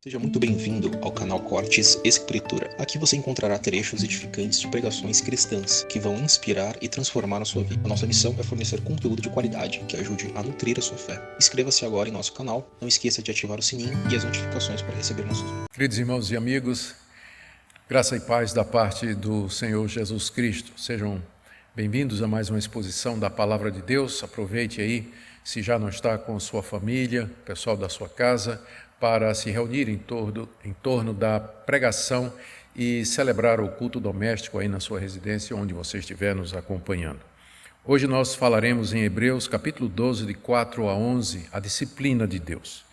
Seja muito bem-vindo ao canal Cortes Escritura. Aqui você encontrará trechos edificantes de pregações cristãs que vão inspirar e transformar a sua vida. A nossa missão é fornecer conteúdo de qualidade que ajude a nutrir a sua fé. Inscreva-se agora em nosso canal, não esqueça de ativar o sininho e as notificações para receber nossos vídeos. Queridos irmãos e amigos, graça e paz da parte do Senhor Jesus Cristo. Sejam bem-vindos a mais uma exposição da Palavra de Deus. Aproveite aí, se já não está com sua família, pessoal da sua casa, para se reunir em torno da pregação e celebrar o culto doméstico aí na sua residência, onde você estiver nos acompanhando. Hoje nós falaremos em Hebreus, capítulo 12, de 4 a 11, a disciplina de Deus.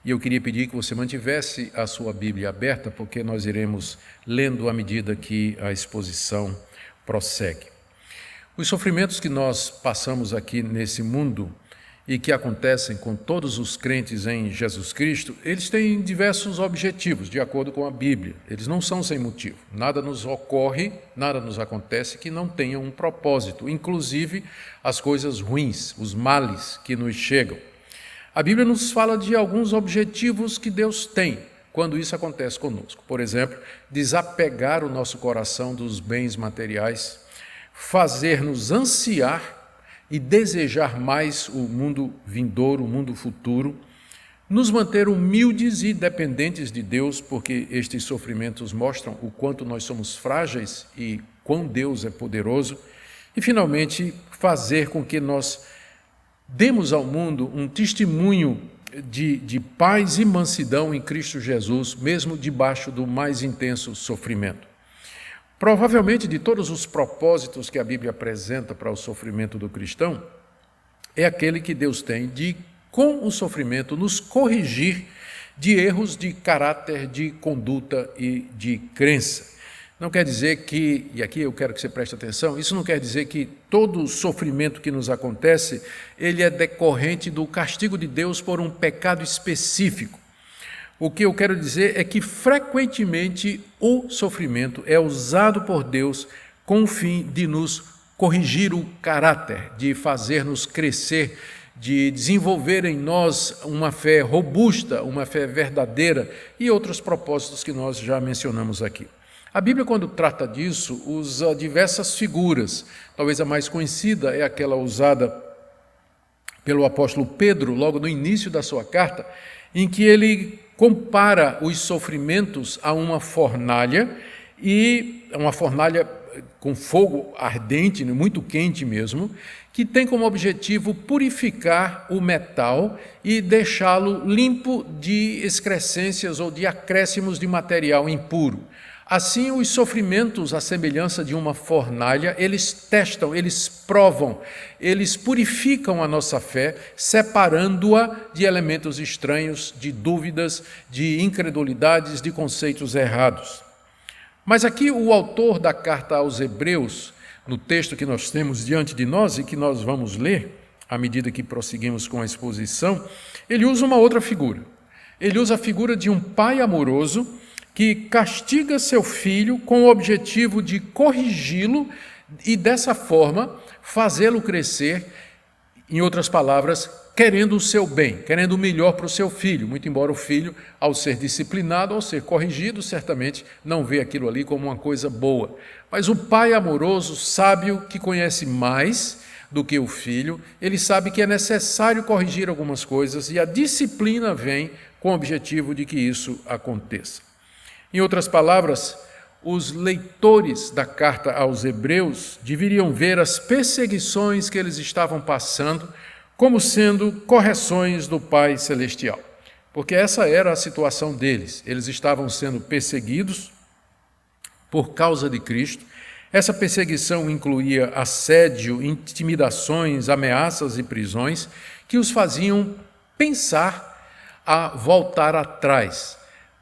E eu queria pedir que você mantivesse a sua Bíblia aberta, porque nós iremos lendo à medida que a exposição prossegue. Os sofrimentos que nós passamos aqui nesse mundo e que acontecem com todos os crentes em Jesus Cristo, eles têm diversos objetivos, de acordo com a Bíblia. Eles não são sem motivo. Nada nos ocorre, nada nos acontece que não tenha um propósito, inclusive as coisas ruins, os males que nos chegam. A Bíblia nos fala de alguns objetivos que Deus tem quando isso acontece conosco. Por exemplo, desapegar o nosso coração dos bens materiais, fazer-nos ansiar e desejar mais o mundo vindouro, o mundo futuro, nos manter humildes e dependentes de Deus, porque estes sofrimentos mostram o quanto nós somos frágeis e quão Deus é poderoso, e finalmente fazer com que nós demos ao mundo um testemunho de paz e mansidão em Cristo Jesus, mesmo debaixo do mais intenso sofrimento. Provavelmente, de todos os propósitos que a Bíblia apresenta para o sofrimento do cristão, é aquele que Deus tem de, com o sofrimento, nos corrigir de erros de caráter, de conduta e de crença. Não quer dizer que, e aqui eu quero que você preste atenção, isso não quer dizer que todo sofrimento que nos acontece, ele é decorrente do castigo de Deus por um pecado específico. O que eu quero dizer é que, frequentemente, o sofrimento é usado por Deus com o fim de nos corrigir o caráter, de fazer-nos crescer, de desenvolver em nós uma fé robusta, uma fé verdadeira e outros propósitos que nós já mencionamos aqui. A Bíblia, quando trata disso, usa diversas figuras. Talvez a mais conhecida é aquela usada pelo apóstolo Pedro, logo no início da sua carta, em que ele compara os sofrimentos a uma fornalha, e uma fornalha com fogo ardente, muito quente mesmo, que tem como objetivo purificar o metal e deixá-lo limpo de excrescências ou de acréscimos de material impuro. Assim, os sofrimentos, à semelhança de uma fornalha, eles testam, eles provam, eles purificam a nossa fé, separando-a de elementos estranhos, de dúvidas, de incredulidades, de conceitos errados. Mas aqui o autor da carta aos Hebreus, no texto que nós temos diante de nós e que nós vamos ler, à medida que prosseguimos com a exposição, ele usa uma outra figura. Ele usa a figura de um pai amoroso que castiga seu filho com o objetivo de corrigi-lo e, dessa forma, fazê-lo crescer, em outras palavras, querendo o seu bem, querendo o melhor para o seu filho, muito embora o filho, ao ser disciplinado, ao ser corrigido, certamente não vê aquilo ali como uma coisa boa. Mas o pai amoroso, sábio, que conhece mais do que o filho, ele sabe que é necessário corrigir algumas coisas e a disciplina vem com o objetivo de que isso aconteça. Em outras palavras, os leitores da carta aos Hebreus deveriam ver as perseguições que eles estavam passando como sendo correções do Pai Celestial, porque essa era a situação deles. Eles estavam sendo perseguidos por causa de Cristo. Essa perseguição incluía assédio, intimidações, ameaças e prisões que os faziam pensar a voltar atrás.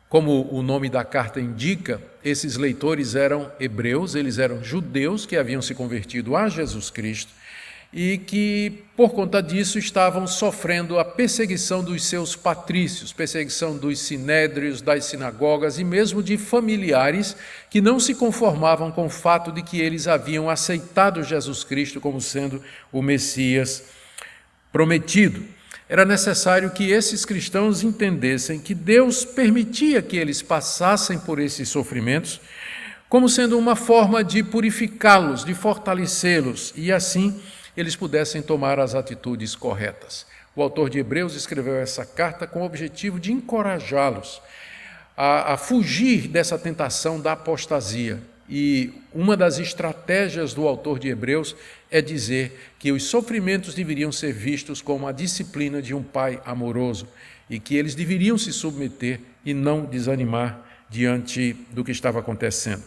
Como o nome da carta indica, esses leitores eram hebreus, eles eram judeus que haviam se convertido a Jesus Cristo e que, por conta disso, estavam sofrendo a perseguição dos seus patrícios, perseguição dos sinédrios, das sinagogas e mesmo de familiares que não se conformavam com o fato de que eles haviam aceitado Jesus Cristo como sendo o Messias prometido. Era necessário que esses cristãos entendessem que Deus permitia que eles passassem por esses sofrimentos, como sendo uma forma de purificá-los, de fortalecê-los, e assim eles pudessem tomar as atitudes corretas. O autor de Hebreus escreveu essa carta com o objetivo de encorajá-los a fugir dessa tentação da apostasia. E uma das estratégias do autor de Hebreus é dizer que os sofrimentos deveriam ser vistos como a disciplina de um pai amoroso e que eles deveriam se submeter e não desanimar diante do que estava acontecendo.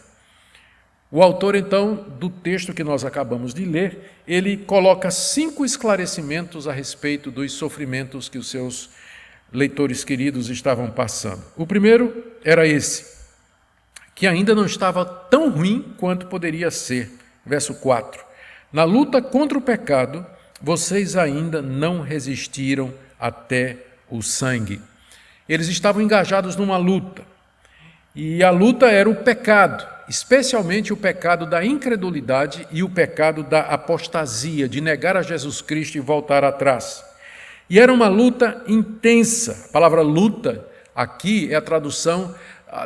O autor, então, do texto que nós acabamos de ler, ele coloca 5 esclarecimentos a respeito dos sofrimentos que os seus leitores queridos estavam passando. O primeiro era esse, que ainda não estava tão ruim quanto poderia ser. Verso 4. Na luta contra o pecado, vocês ainda não resistiram até o sangue. Eles estavam engajados numa luta, e a luta era o pecado, especialmente o pecado da incredulidade e o pecado da apostasia, de negar a Jesus Cristo e voltar atrás. E era uma luta intensa. A palavra luta aqui é a tradução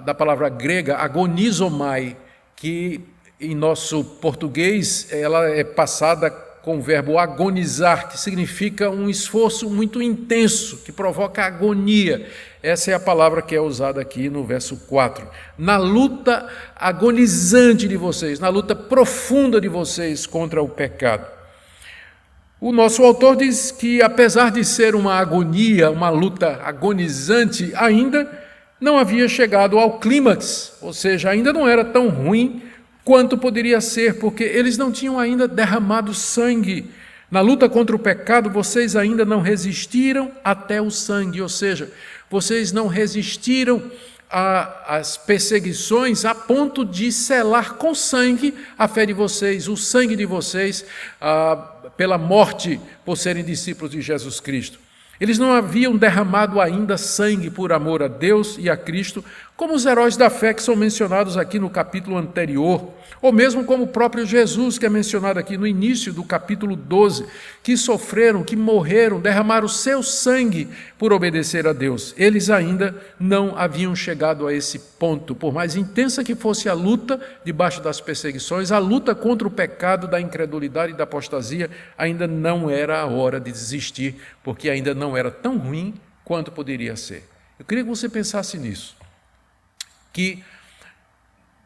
da palavra grega agonizomai, que em nosso português ela é passada com o verbo agonizar, que significa um esforço muito intenso, que provoca agonia. Essa é a palavra que é usada aqui no verso 4. Na luta agonizante de vocês, na luta profunda de vocês contra o pecado. O nosso autor diz que, apesar de ser uma agonia, uma luta agonizante, ainda não havia chegado ao clímax, ou seja, ainda não era tão ruim quanto poderia ser, porque eles não tinham ainda derramado sangue. Na luta contra o pecado, vocês ainda não resistiram até o sangue, ou seja, vocês não resistiram às perseguições a ponto de selar com sangue a fé de vocês, o sangue de vocês, pela morte por serem discípulos de Jesus Cristo. Eles não haviam derramado ainda sangue por amor a Deus e a Cristo, como os heróis da fé que são mencionados aqui no capítulo anterior, ou mesmo como o próprio Jesus, que é mencionado aqui no início do capítulo 12, que sofreram, que morreram, derramaram o seu sangue por obedecer a Deus. Eles ainda não haviam chegado a esse ponto. Por mais intensa que fosse a luta debaixo das perseguições, a luta contra o pecado da incredulidade e da apostasia, ainda não era a hora de desistir, porque ainda não era tão ruim quanto poderia ser. Eu queria que você pensasse nisso, que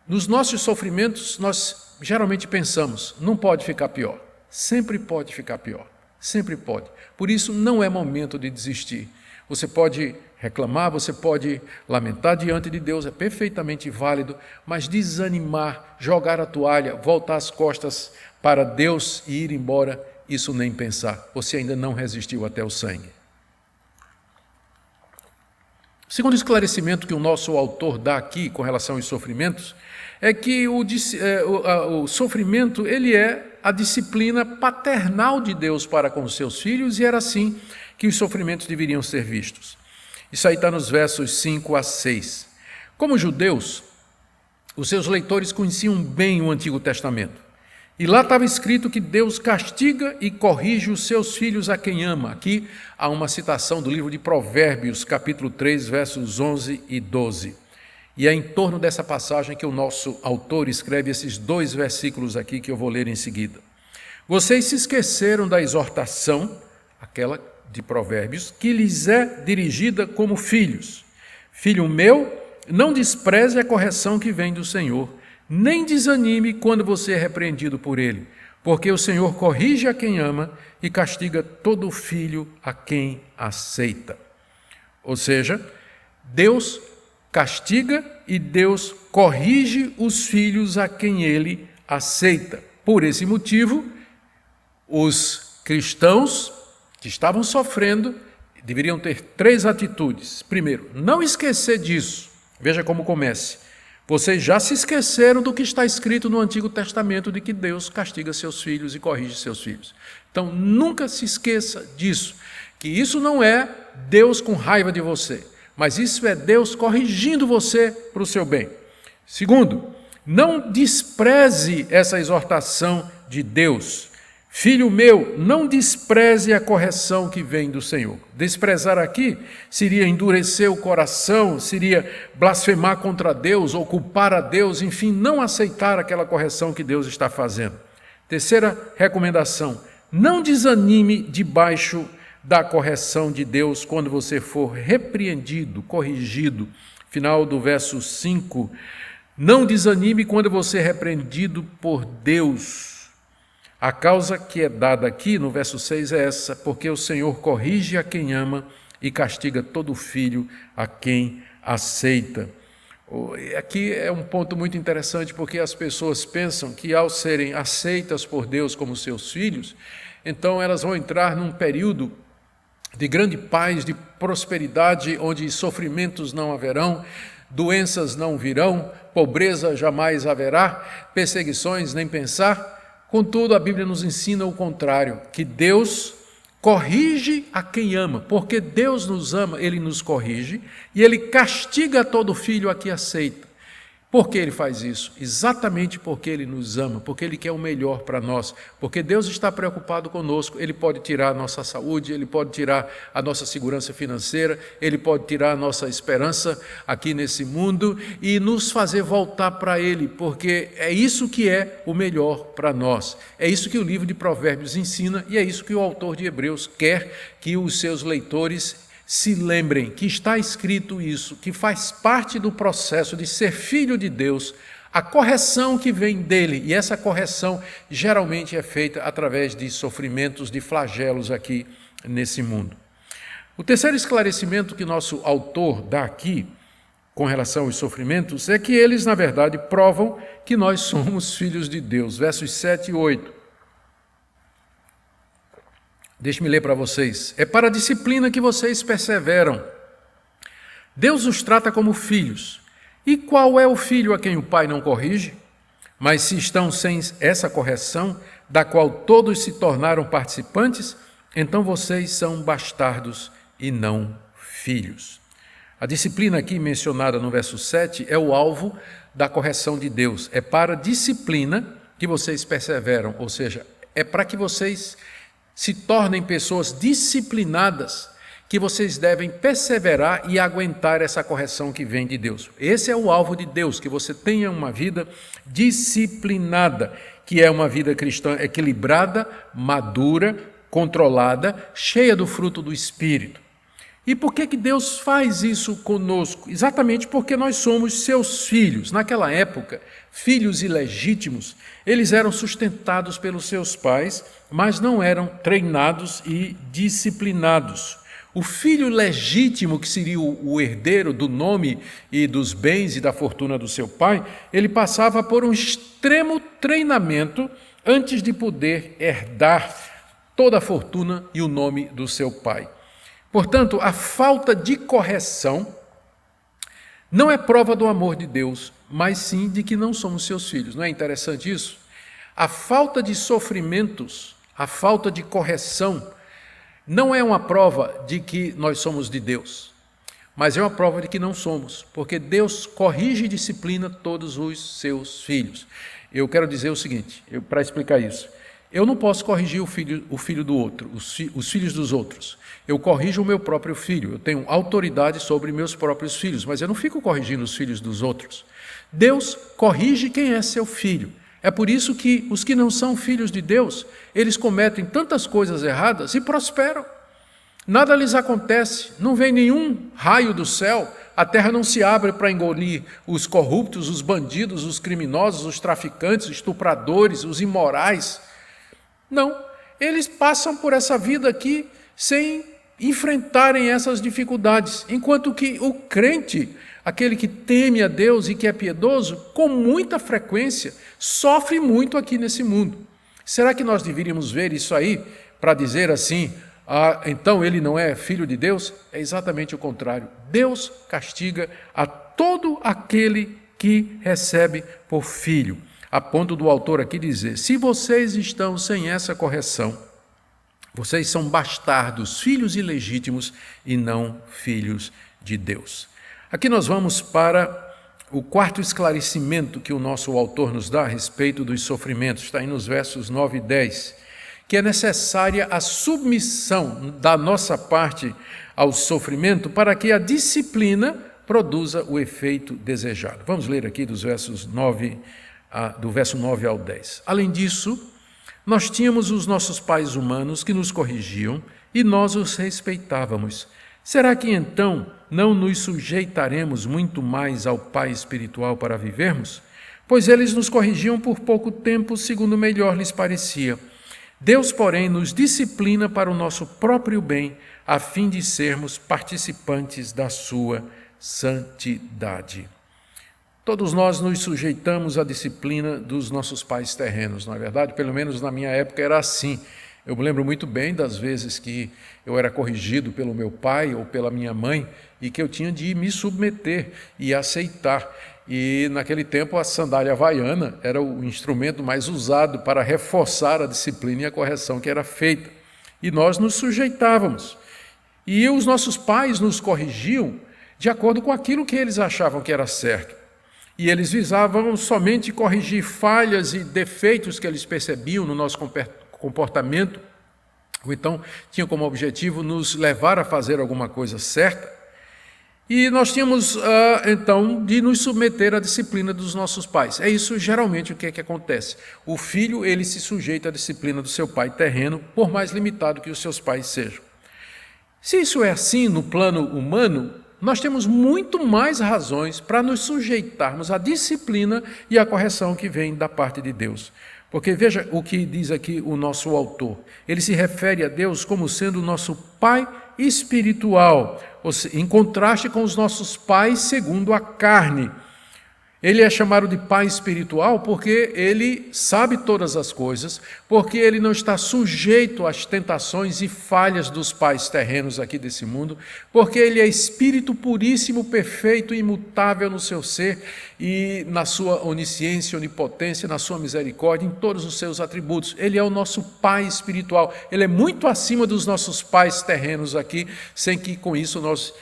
nos nossos sofrimentos nós geralmente pensamos, não pode ficar pior, sempre pode ficar pior, sempre pode. Por isso não é momento de desistir. Você pode reclamar, você pode lamentar diante de Deus, é perfeitamente válido, mas desanimar, jogar a toalha, voltar as costas para Deus e ir embora, isso nem pensar. Você ainda não resistiu até o sangue. O segundo esclarecimento que o nosso autor dá aqui com relação aos sofrimentos é que o sofrimento ele é a disciplina paternal de Deus para com os seus filhos, e era assim que os sofrimentos deveriam ser vistos. Isso aí está nos versos 5 a 6. Como judeus, os seus leitores conheciam bem o Antigo Testamento. E lá estava escrito que Deus castiga e corrige os seus filhos a quem ama. Aqui há uma citação do livro de Provérbios, capítulo 3, versos 11 e 12. E é em torno dessa passagem que o nosso autor escreve esses 2 versículos aqui que eu vou ler em seguida. Vocês se esqueceram da exortação, aquela de Provérbios, que lhes é dirigida como filhos. Filho meu, não despreze a correção que vem do Senhor, nem desanime quando você é repreendido por ele, porque o Senhor corrige a quem ama e castiga todo filho a quem aceita. Ou seja, Deus castiga e Deus corrige os filhos a quem ele aceita. Por esse motivo, os cristãos que estavam sofrendo deveriam ter 3 atitudes. Primeiro, não esquecer disso. Veja como começa. Vocês já se esqueceram do que está escrito no Antigo Testamento de que Deus castiga seus filhos e corrige seus filhos. Então, nunca se esqueça disso, que isso não é Deus com raiva de você, mas isso é Deus corrigindo você para o seu bem. Segundo, não despreze essa exortação de Deus. Filho meu, não despreze a correção que vem do Senhor. Desprezar aqui seria endurecer o coração, seria blasfemar contra Deus ou culpar a Deus, enfim, não aceitar aquela correção que Deus está fazendo. Terceira recomendação, não desanime debaixo da correção de Deus quando você for repreendido, corrigido. Final do verso 5, não desanime quando você é repreendido por Deus. A causa que é dada aqui no verso 6 é essa, porque o Senhor corrige a quem ama e castiga todo filho a quem aceita. Aqui é um ponto muito interessante, porque as pessoas pensam que ao serem aceitas por Deus como seus filhos, então elas vão entrar num período de grande paz, de prosperidade, onde sofrimentos não haverão, doenças não virão, pobreza jamais haverá, perseguições nem pensar. Contudo, a Bíblia nos ensina o contrário, que Deus corrige a quem ama, porque Deus nos ama, Ele nos corrige, e Ele castiga todo filho a que aceita. Por que Ele faz isso? Exatamente porque Ele nos ama, porque Ele quer o melhor para nós, porque Deus está preocupado conosco. Ele pode tirar a nossa saúde, Ele pode tirar a nossa segurança financeira, Ele pode tirar a nossa esperança aqui nesse mundo e nos fazer voltar para Ele, porque é isso que é o melhor para nós. É isso que o livro de Provérbios ensina e é isso que o autor de Hebreus quer que os seus leitores se lembrem que está escrito isso, que faz parte do processo de ser filho de Deus, a correção que vem dele, e essa correção geralmente é feita através de sofrimentos, de flagelos aqui nesse mundo. O terceiro esclarecimento que nosso autor dá aqui, com relação aos sofrimentos, é que eles, na verdade, provam que nós somos filhos de Deus. Versos 7 e 8. Deixe-me ler para vocês. É para a disciplina que vocês perseveram. Deus os trata como filhos. E qual é o filho a quem o pai não corrige? Mas se estão sem essa correção, da qual todos se tornaram participantes, então vocês são bastardos e não filhos. A disciplina aqui mencionada no verso 7 é o alvo da correção de Deus. É para a disciplina que vocês perseveram, ou seja, é para que vocês se tornem pessoas disciplinadas, que vocês devem perseverar e aguentar essa correção que vem de Deus. Esse é o alvo de Deus, que você tenha uma vida disciplinada, que é uma vida cristã equilibrada, madura, controlada, cheia do fruto do Espírito. E por que Deus faz isso conosco? Exatamente porque nós somos seus filhos. Naquela época, filhos ilegítimos, eles eram sustentados pelos seus pais, mas não eram treinados e disciplinados. O filho legítimo, que seria o herdeiro do nome e dos bens e da fortuna do seu pai, ele passava por um extremo treinamento antes de poder herdar toda a fortuna e o nome do seu pai. Portanto, a falta de correção não é prova do amor de Deus, mas sim de que não somos seus filhos. Não é interessante isso? A falta de sofrimentos, a falta de correção, não é uma prova de que nós somos de Deus, mas é uma prova de que não somos, porque Deus corrige e disciplina todos os seus filhos. Eu quero dizer o seguinte, para explicar isso. Eu não posso corrigir o filho do outro, os filhos dos outros. Eu corrijo o meu próprio filho, eu tenho autoridade sobre meus próprios filhos, mas eu não fico corrigindo os filhos dos outros. Deus corrige quem é seu filho. É por isso que os que não são filhos de Deus, eles cometem tantas coisas erradas e prosperam. Nada lhes acontece, não vem nenhum raio do céu, a terra não se abre para engolir os corruptos, os bandidos, os criminosos, os traficantes, os estupradores, os imorais. Não, eles passam por essa vida aqui sem enfrentarem essas dificuldades, enquanto que o crente, aquele que teme a Deus e que é piedoso, com muita frequência, sofre muito aqui nesse mundo. Será que nós deveríamos ver isso aí para dizer assim, então ele não é filho de Deus? É exatamente o contrário. Deus castiga a todo aquele que recebe por filho. A ponto do autor aqui dizer, se vocês estão sem essa correção, vocês são bastardos, filhos ilegítimos e não filhos de Deus. Aqui nós vamos para o quarto esclarecimento que o nosso autor nos dá a respeito dos sofrimentos. Está aí nos versos 9 e 10, que é necessária a submissão da nossa parte ao sofrimento para que a disciplina produza o efeito desejado. Vamos ler aqui do verso 9 ao 10. Além disso, nós tínhamos os nossos pais humanos que nos corrigiam e nós os respeitávamos. Será que então não nos sujeitaremos muito mais ao Pai espiritual para vivermos? Pois eles nos corrigiam por pouco tempo, segundo melhor lhes parecia. Deus, porém, nos disciplina para o nosso próprio bem, a fim de sermos participantes da sua santidade. Todos nós nos sujeitamos à disciplina dos nossos pais terrenos, não é verdade? Pelo menos na minha época era assim. Eu me lembro muito bem das vezes que eu era corrigido pelo meu pai ou pela minha mãe e que eu tinha de me submeter e aceitar. E naquele tempo a sandália havaiana era o instrumento mais usado para reforçar a disciplina e a correção que era feita. E nós nos sujeitávamos. E os nossos pais nos corrigiam de acordo com aquilo que eles achavam que era certo. E eles visavam somente corrigir falhas e defeitos que eles percebiam no nosso comportamento, ou então tinham como objetivo nos levar a fazer alguma coisa certa. E nós tínhamos, então, de nos submeter à disciplina dos nossos pais. É isso geralmente o que é que acontece. O filho, ele se sujeita à disciplina do seu pai terreno, por mais limitado que os seus pais sejam. Se isso é assim no plano humano, nós temos muito mais razões para nos sujeitarmos à disciplina e à correção que vem da parte de Deus. Porque veja o que diz aqui o nosso autor. Ele se refere a Deus como sendo o nosso Pai espiritual, em contraste com os nossos pais segundo a carne. Ele é chamado de Pai espiritual porque ele sabe todas as coisas, porque ele não está sujeito às tentações e falhas dos pais terrenos aqui desse mundo, porque ele é Espírito puríssimo, perfeito e imutável no seu ser e na sua onisciência, onipotência, na sua misericórdia, em todos os seus atributos. Ele é o nosso Pai espiritual. Ele é muito acima dos nossos pais terrenos aqui, sem que com isso nós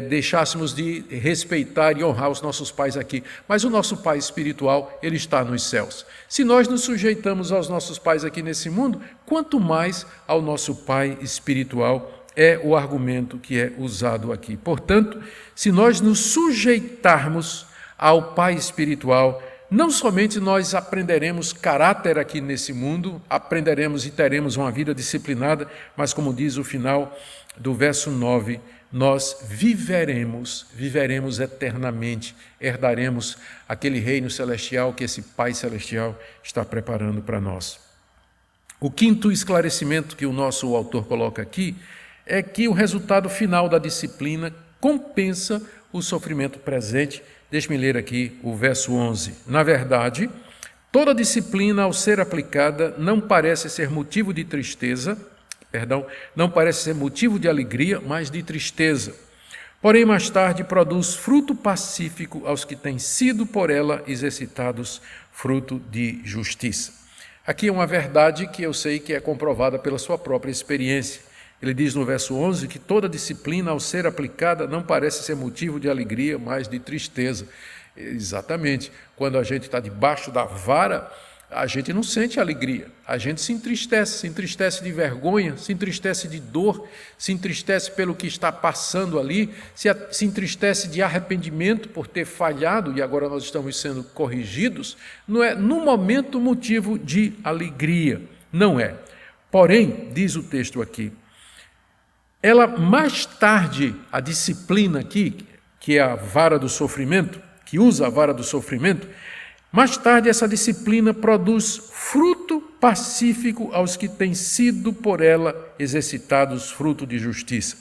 deixássemos de respeitar e honrar os nossos pais aqui. Mas o nosso Pai espiritual, ele está nos céus. Se nós nos sujeitamos aos nossos pais aqui nesse mundo, quanto mais ao nosso Pai espiritual, é o argumento que é usado aqui. Portanto, se nós nos sujeitarmos ao Pai espiritual, não somente nós aprenderemos caráter aqui nesse mundo, aprenderemos e teremos uma vida disciplinada, mas como diz o final do verso 9, nós viveremos eternamente, herdaremos aquele reino celestial que esse Pai celestial está preparando para nós. O quinto esclarecimento que o nosso autor coloca aqui é que o resultado final da disciplina compensa o sofrimento presente. Deixe-me ler aqui o verso 11. Na verdade, toda disciplina ao ser aplicada não parece ser motivo de não parece ser motivo de alegria, mas de tristeza. Porém, mais tarde produz fruto pacífico aos que têm sido por ela exercitados, fruto de justiça. Aqui é uma verdade que eu sei que é comprovada pela sua própria experiência. Ele diz no verso 11 que toda disciplina ao ser aplicada não parece ser motivo de alegria, mas de tristeza. Exatamente. Quando a gente está debaixo da vara, a gente não sente alegria, a gente se entristece de vergonha, se entristece de dor, se entristece pelo que está passando ali, se entristece de arrependimento por ter falhado e agora nós estamos sendo corrigidos. Não é no momento motivo de alegria, não é. Porém, diz o texto aqui, ela mais tarde, a disciplina aqui, que é a vara do sofrimento, que usa a vara do sofrimento, mais tarde, essa disciplina produz fruto pacífico aos que têm sido por ela exercitados fruto de justiça.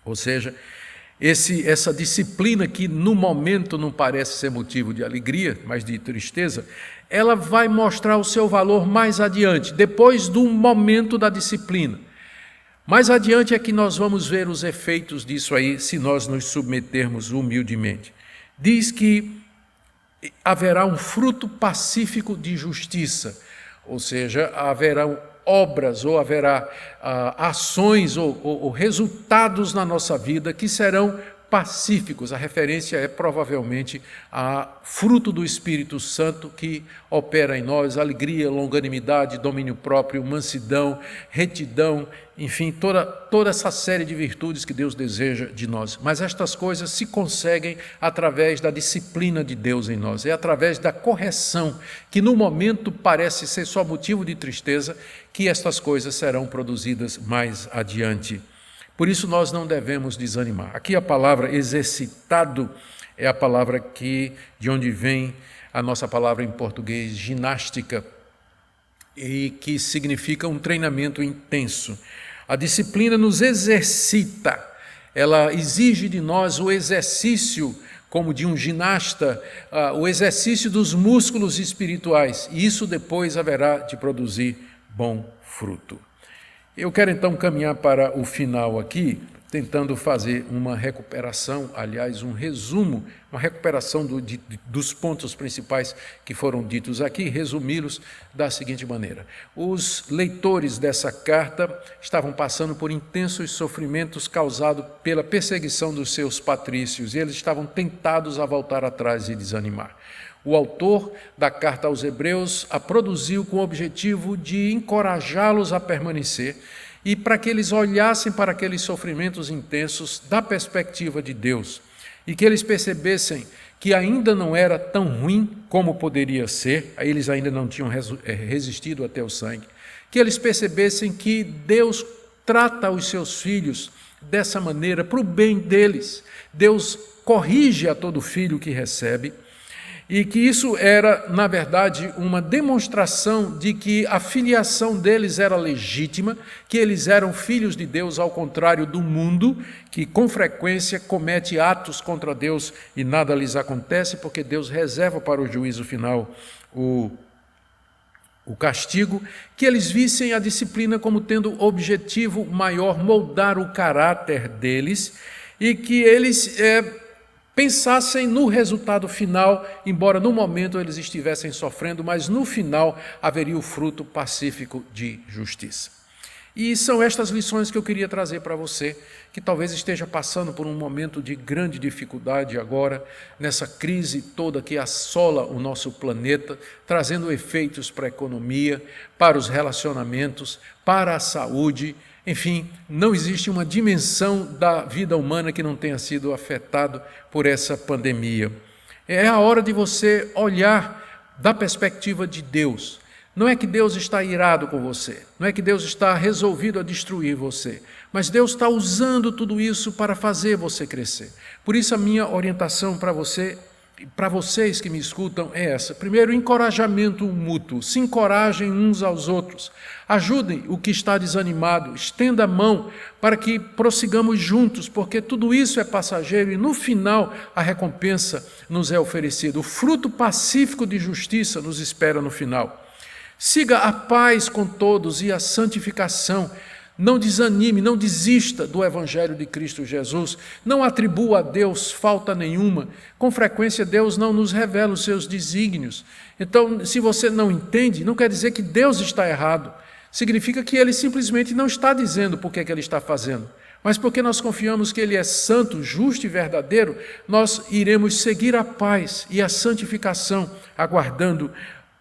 Ou seja, essa disciplina que no momento não parece ser motivo de alegria, mas de tristeza, ela vai mostrar o seu valor mais adiante, depois do momento da disciplina. Mais adiante é que nós vamos ver os efeitos disso aí, se nós nos submetermos humildemente. Diz que haverá um fruto pacífico de justiça, ou seja, haverão obras ou haverá ações ou resultados na nossa vida que serão pacíficos. A referência é provavelmente a fruto do Espírito Santo que opera em nós, alegria, longanimidade, domínio próprio, mansidão, retidão, enfim, toda essa série de virtudes que Deus deseja de nós. Mas estas coisas se conseguem através da disciplina de Deus em nós, é através da correção, que no momento parece ser só motivo de tristeza, que estas coisas serão produzidas mais adiante. Por isso nós não devemos desanimar. Aqui a palavra exercitado é a palavra de onde vem a nossa palavra em português, ginástica, e que significa um treinamento intenso. A disciplina nos exercita, ela exige de nós o exercício, como de um ginasta, o exercício dos músculos espirituais, e isso depois haverá de produzir bom fruto. Eu quero então caminhar para o final aqui, tentando fazer uma recuperação, aliás, um resumo, uma recuperação dos pontos principais que foram ditos aqui, resumi-los da seguinte maneira. Os leitores dessa carta estavam passando por intensos sofrimentos causados pela perseguição dos seus patrícios, e eles estavam tentados a voltar atrás e desanimar. O autor da carta aos Hebreus a produziu com o objetivo de encorajá-los a permanecer e para que eles olhassem para aqueles sofrimentos intensos da perspectiva de Deus e que eles percebessem que ainda não era tão ruim como poderia ser, eles ainda não tinham resistido até o sangue, que eles percebessem que Deus trata os seus filhos dessa maneira para o bem deles. Deus corrige a todo filho que recebe, e que isso era, na verdade, uma demonstração de que a filiação deles era legítima, que eles eram filhos de Deus, ao contrário do mundo, que com frequência comete atos contra Deus e nada lhes acontece, porque Deus reserva para o juízo final o castigo, que eles vissem a disciplina como tendo objetivo maior, moldar o caráter deles, e que eles pensassem no resultado final, embora no momento eles estivessem sofrendo, mas no final haveria o fruto pacífico de justiça. E são estas lições que eu queria trazer para você, que talvez esteja passando por um momento de grande dificuldade agora, nessa crise toda que assola o nosso planeta, trazendo efeitos para a economia, para os relacionamentos, para a saúde. Enfim, não existe uma dimensão da vida humana que não tenha sido afetado por essa pandemia. É a hora de você olhar da perspectiva de Deus. Não é que Deus está irado com você, não é que Deus está resolvido a destruir você, mas Deus está usando tudo isso para fazer você crescer. Por isso a minha orientação para você, para vocês que me escutam, é essa. Primeiro, encorajamento mútuo. Se encorajem uns aos outros. Ajudem o que está desanimado. Estenda a mão para que prossigamos juntos, porque tudo isso é passageiro e no final a recompensa nos é oferecida. O fruto pacífico de justiça nos espera no final. Siga a paz com todos e a santificação. Não desanime, não desista do Evangelho de Cristo Jesus, não atribua a Deus falta nenhuma. Com frequência Deus não nos revela os seus desígnios. Então, se você não entende, não quer dizer que Deus está errado. Significa que Ele simplesmente não está dizendo por que Ele está fazendo. Mas porque nós confiamos que Ele é santo, justo e verdadeiro, nós iremos seguir a paz e a santificação, aguardando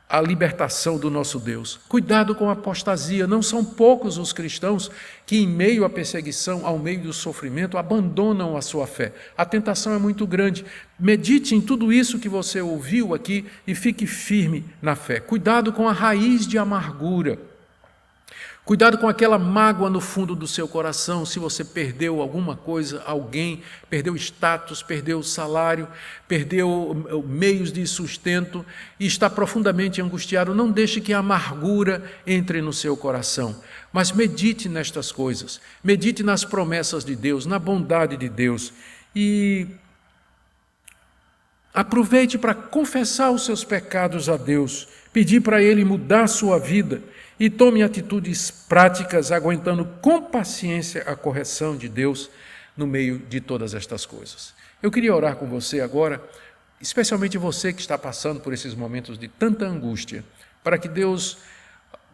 a libertação do nosso Deus. Cuidado com a apostasia, não são poucos os cristãos que em meio à perseguição, ao meio do sofrimento, abandonam a sua fé. A tentação é muito grande. Medite em tudo isso que você ouviu aqui e fique firme na fé. Cuidado com a raiz de amargura. Cuidado com aquela mágoa no fundo do seu coração, se você perdeu alguma coisa, alguém, perdeu status, perdeu salário, perdeu meios de sustento e está profundamente angustiado, não deixe que a amargura entre no seu coração, mas medite nestas coisas, medite nas promessas de Deus, na bondade de Deus e aproveite para confessar os seus pecados a Deus, pedir para Ele mudar sua vida, e tome atitudes práticas, aguentando com paciência a correção de Deus no meio de todas estas coisas. Eu queria orar com você agora, especialmente você que está passando por esses momentos de tanta angústia, para que Deus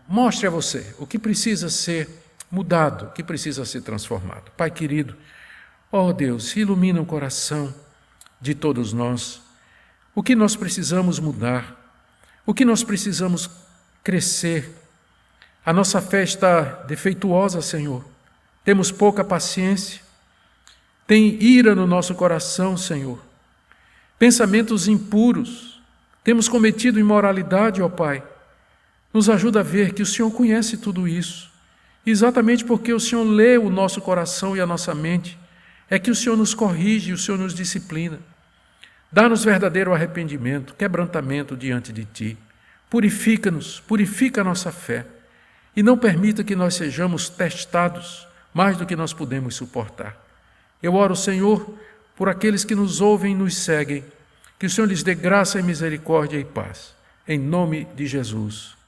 mostre a você o que precisa ser mudado, o que precisa ser transformado. Pai querido, Ó Deus, ilumina o coração de todos nós. O que nós precisamos mudar? O que nós precisamos crescer? A nossa fé está defeituosa, Senhor. Temos pouca paciência. Tem ira no nosso coração, Senhor. Pensamentos impuros. Temos cometido imoralidade, ó Pai. Nos ajuda a ver que o Senhor conhece tudo isso. Exatamente porque o Senhor lê o nosso coração e a nossa mente, é que o Senhor nos corrige e o Senhor nos disciplina. Dá-nos verdadeiro arrependimento, quebrantamento diante de Ti. Purifica-nos, purifica a nossa fé. E não permita que nós sejamos testados mais do que nós podemos suportar. Eu oro, Senhor, por aqueles que nos ouvem e nos seguem, que o Senhor lhes dê graça e misericórdia e paz. Em nome de Jesus.